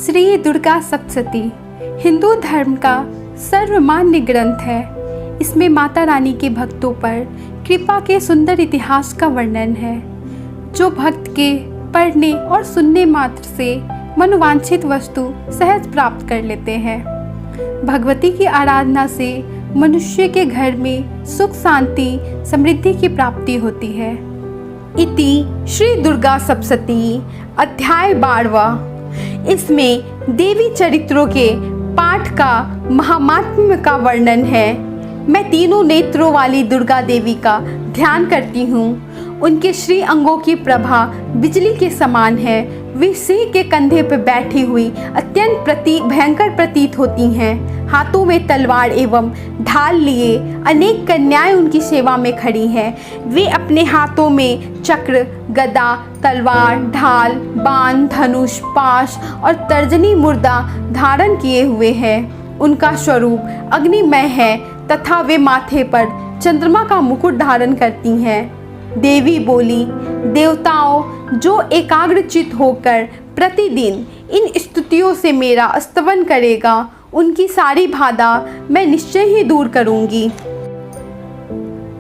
श्री दुर्गा सप्तशती हिंदू धर्म का सर्वमान्य ग्रंथ है। इसमें माता रानी के भक्तों पर कृपा के सुंदर इतिहास का वर्णन है, जो भक्त के पढ़ने और सुनने मात्र से मनोवांछित वस्तु सहज प्राप्त कर लेते हैं। भगवती की आराधना से मनुष्य के घर में सुख शांति समृद्धि की प्राप्ति होती है। इति श्री दुर्गा सप्तशती अध्याय 12वां। इसमें देवी चरित्रों के पाठ का महात्म्य का वर्णन है। मैं तीनों नेत्रों वाली दुर्गा देवी का ध्यान करती हूँ। उनके श्री अंगों की प्रभा बिजली के समान है। वे सिंह के कंधे पर बैठी हुई अत्यंत भयंकर प्रतीत होती हैं। हाथों में तलवार एवं ढाल लिए अनेक कन्याएं उनकी सेवा में खड़ी हैं। वे अपने हाथों में चक्र, गदा, तलवार, ढाल, बाण, धनुष, पाश और तर्जनी मुर्दा धारण किए हुए हैं। उनका स्वरूप अग्निमय है तथा वे माथे पर चंद्रमा का मुकुट धारण करती हैं। देवी बोली, देवताओं, जो एकाग्रचित होकर प्रतिदिन इन स्तुतियों से मेरा स्तवन करेगा, उनकी सारी बाधा मैं निश्चय ही दूर करूंगी।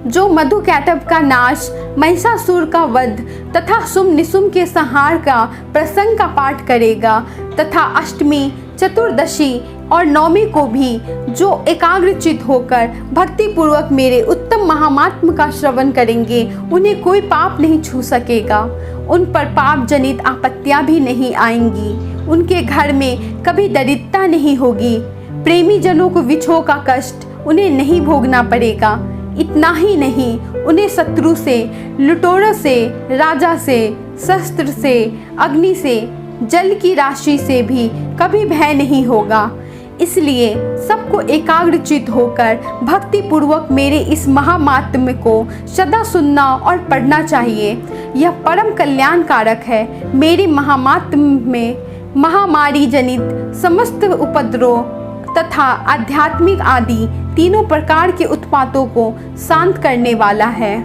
जो मधुकैटभ का नाश, महिषासुर का वध तथा शुंभ निशुंभ के संहार का प्रसंग का पाठ करेगा तथा अष्टमी, चतुर्दशी और नवमी को भी जो एकाग्रचित होकर भक्तिपूर्वक मेरे उत्तम महात्म्य का श्रवण करेंगे, उन्हें कोई पाप नहीं छू सकेगा। उन पर पाप जनित आपत्तियां भी नहीं आएंगी। उनके घर में कभी दरिद्रता नहीं होगी। प्रेमी जनों को विछोह का कष्ट उन्हें नहीं भोगना पड़ेगा। इतना ही नहीं, उन्हें शत्रु से, लुटेरों से, राजा से, शस्त्र से, अग्नि से, जल की राशि से भी कभी भय नहीं होगा। इसलिए सबको एकाग्रचित होकर भक्ति पूर्वक मेरे इस महात्म्य को सदा सुनना और पढ़ना चाहिए। यह परम कल्याण कारक है। मेरे महात्म्य में महामारी जनित समस्त उपद्रव तथा आध्यात्मिक आदि तीनों प्रकार के उत्पातों को शांत करने वाला है।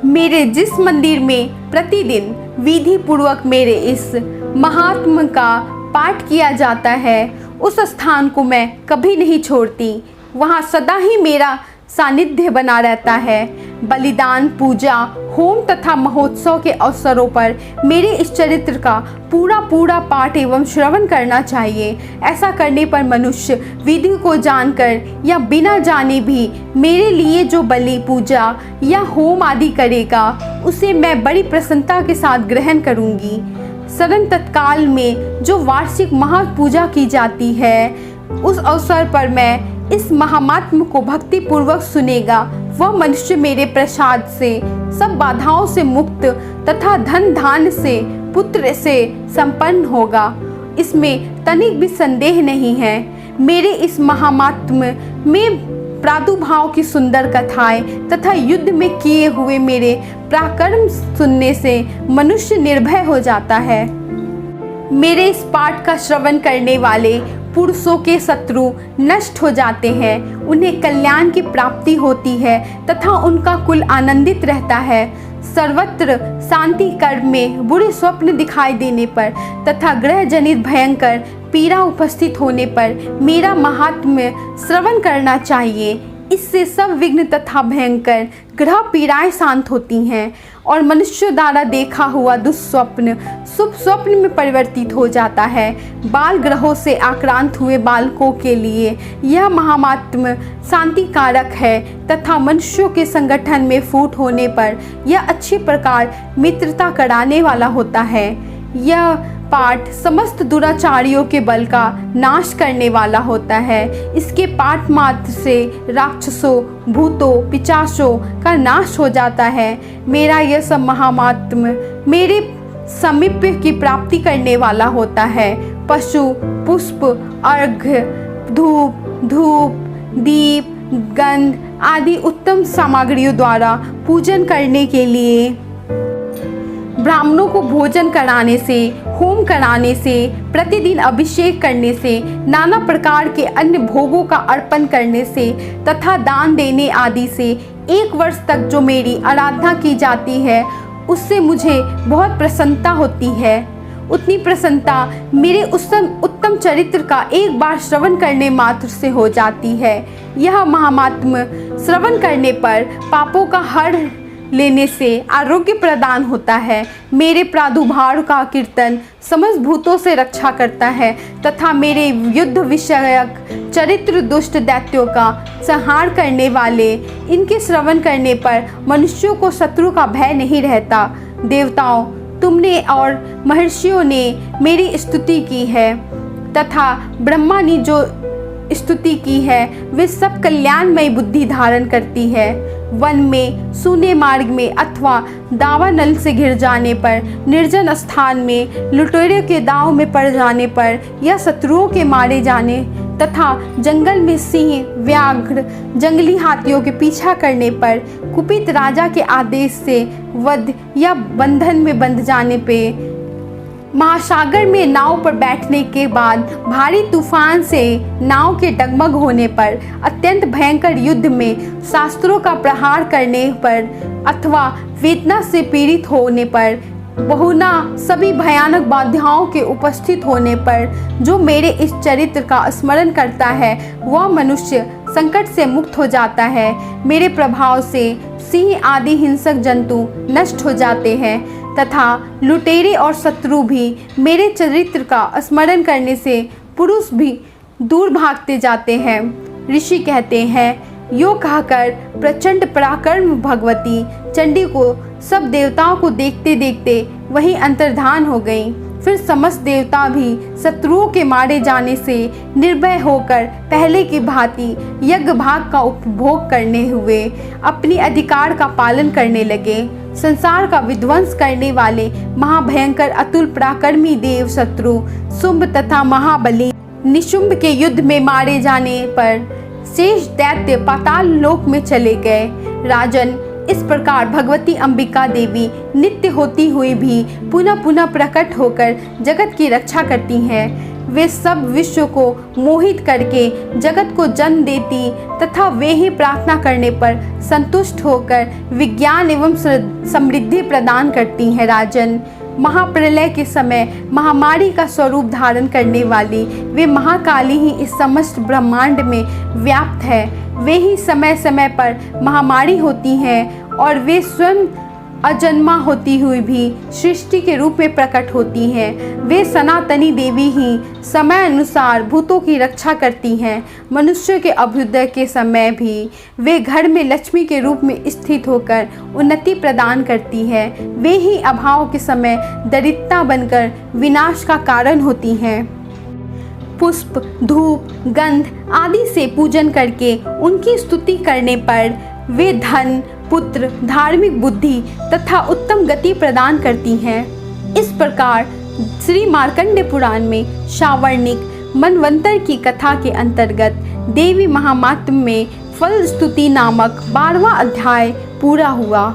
मेरे जिस मंदिर में प्रतिदिन विधि पूर्वक मेरे इस महात्म्य का पाठ किया जाता है, उस स्थान को मैं कभी नहीं छोड़ती। वहाँ सदा ही मेरा सानिध्य बना रहता है। बलिदान, पूजा, होम तथा महोत्सव के अवसरों पर मेरे इस चरित्र का पूरा पाठ एवं श्रवण करना चाहिए। ऐसा करने पर मनुष्य विधि को जानकर या बिना जाने भी मेरे लिए जो बलि, पूजा या होम आदि करेगा, उसे मैं बड़ी प्रसन्नता के साथ ग्रहण करूँगी। सदन तत्काल में जो वार्षिक महापूजा की जाती है, उस अवसर पर मैं इस महात्म्य को भक्ति पूर्वक सुनेगा, वह मनुष्य मेरे प्रसाद से सब बाधाओं से मुक्त तथा धन धान्य से, पुत्र से संपन्न होगा। इसमें तनिक भी संदेह नहीं है। मेरे इस महात्म्य में प्रादुर्भाव की सुंदर कथाएं तथा युद्ध में किए हुए मेरे पराक्रम सुनने से मनुष्य निर्भय हो जाता है। मेरे इस पाठ का श्रवण करने वाले पुरुषों के शत्रु नष्ट हो जाते हैं। उन्हें कल्याण की प्राप्ति होती है तथा उनका कुल आनंदित रहता है। सर्वत्र शांति कर्म में बुरे स्वप्न दिखाई देने पर तथा ग्रह जनित भयंकर पीड़ा उपस्थित होने पर मेरा महात्म्य श्रवण करना चाहिए। इससे सब विघ्न तथा भयंकर ग्रह पीड़ाएं शांत होती हैं और मनुष्य द्वारा देखा हुआ दुस्वप्न शुभ स्वप्न में परिवर्तित हो जाता है। बाल ग्रहों से आक्रांत हुए बालकों के लिए यह महात्म्य शांति कारक है तथा मनुष्यों के संगठन में फूट होने पर यह अच्छी प्रकार मित्रता कराने वाला होता है। यह पाठ समस्त दुराचारियों के बल का नाश करने वाला होता है। इसके पाठ मात्र से राक्षसों, भूतों, पिशाचों का नाश हो जाता है। मेरा यह सब महात्म्य मेरे समीप्य की प्राप्ति करने वाला होता है। पशु, पुष्प, अर्घ्य, धूप, दीप, गंध आदि उत्तम सामग्रियों द्वारा पूजन करने के लिए, ब्राह्मणों को भोजन कराने से, होम कराने से, प्रतिदिन अभिषेक करने से, नाना प्रकार के अन्य भोगों का अर्पण करने से तथा दान देने आदि से 1 वर्ष तक जो मेरी आराधना की जाती है, उससे मुझे बहुत प्रसन्नता होती है। उतनी प्रसन्नता मेरे उत्तम चरित्र का एक बार श्रवण करने मात्र से हो जाती है। यह महात्म्य श्रवण करने पर पापों का हर लेने से आरोग्य प्रदान होता है। मेरे प्रादुर्भाव का कीर्तन समस्त भूतों से रक्षा करता है तथा मेरे युद्ध विषयक चरित्र दुष्ट दैत्यों का संहार करने वाले इनके श्रवण करने पर मनुष्यों को शत्रु का भय नहीं रहता। देवताओं, तुमने और महर्षियों ने मेरी स्तुति की है तथा ब्रह्मा ने जो स्तुति की है वे सब कल्याणमय बुद्धि धारण करती है। वन में, सूने मार्ग में अथवा दावानल से घिर जाने पर, निर्जन स्थान में लुटेरों के दांव में पड़ जाने पर या शत्रुओं के मारे जाने तथा जंगल में सिंह, व्याघ्र, जंगली हाथियों के पीछा करने पर, कुपित राजा के आदेश से वध या बंधन में बंध जाने पे, महासागर में नाव पर बैठने के बाद भारी तूफान से नाव के डगमग होने पर, अत्यंत भयंकर युद्ध में शास्त्रों का प्रहार करने पर अथवा वेदना से पीड़ित होने पर, बहुना सभी भयानक बाधाओं के उपस्थित होने पर जो मेरे इस चरित्र का स्मरण करता है वह मनुष्य संकट से मुक्त हो जाता है। मेरे प्रभाव से सिंह आदि हिंसक जंतु नष्ट हो जाते हैं तथा लुटेरे और शत्रु भी मेरे चरित्र का स्मरण करने से पुरुष भी दूर भागते जाते हैं। ऋषि कहते हैं, यो कहकर प्रचंड पराक्रम भगवती चंडी को सब देवताओं को देखते देखते वहीं अंतर्धान हो गई। फिर समस्त देवता भी शत्रुओं के मारे जाने से निर्भय होकर पहले की भांति यज्ञ भाग का उपभोग करने हुए अपनी अधिकार का पालन करने लगे। संसार का विध्वंस करने वाले महाभयंकर अतुल पराक्रमी देव शत्रु शुंभ तथा महाबली निशुंभ के युद्ध में मारे जाने पर शेष दैत्य पाताल लोक में चले गए। राजन, इस प्रकार भगवती अंबिका देवी नित्य होती हुई भी पुनः पुनः प्रकट होकर जगत की रक्षा करती हैं। वे सब विश्व को मोहित करके जगत को जन्म देती तथा वे ही प्रार्थना करने पर संतुष्ट होकर विज्ञान एवं समृद्धि प्रदान करती हैं। राजन, महाप्रलय के समय महामारी का स्वरूप धारण करने वाली वे महाकाली ही इस समस्त ब्रह्मांड में व्याप्त है। वे ही समय समय पर महामारी होती हैं और वे स्वयं अजन्मा होती हुई भी सृष्टि के रूप में प्रकट होती हैं। वे सनातनी देवी ही समय अनुसार भूतों की रक्षा करती हैं। मनुष्य के अभ्युदय के समय भी वे घर में लक्ष्मी के रूप में स्थित होकर उन्नति प्रदान करती है। वे ही अभाव के समय दरिद्रता बनकर विनाश का कारण होती हैं। पुष्प, धूप, गंध आदि से पूजन करके उनकी स्तुति करने पर वे धन, पुत्र, धार्मिक बुद्धि तथा उत्तम गति प्रदान करती हैं। इस प्रकार श्री मार्कंडेय पुराण में शावर्णिक मनवंतर की कथा के अंतर्गत देवी महात्म्य में फल स्तुति नामक 12वां अध्याय पूरा हुआ।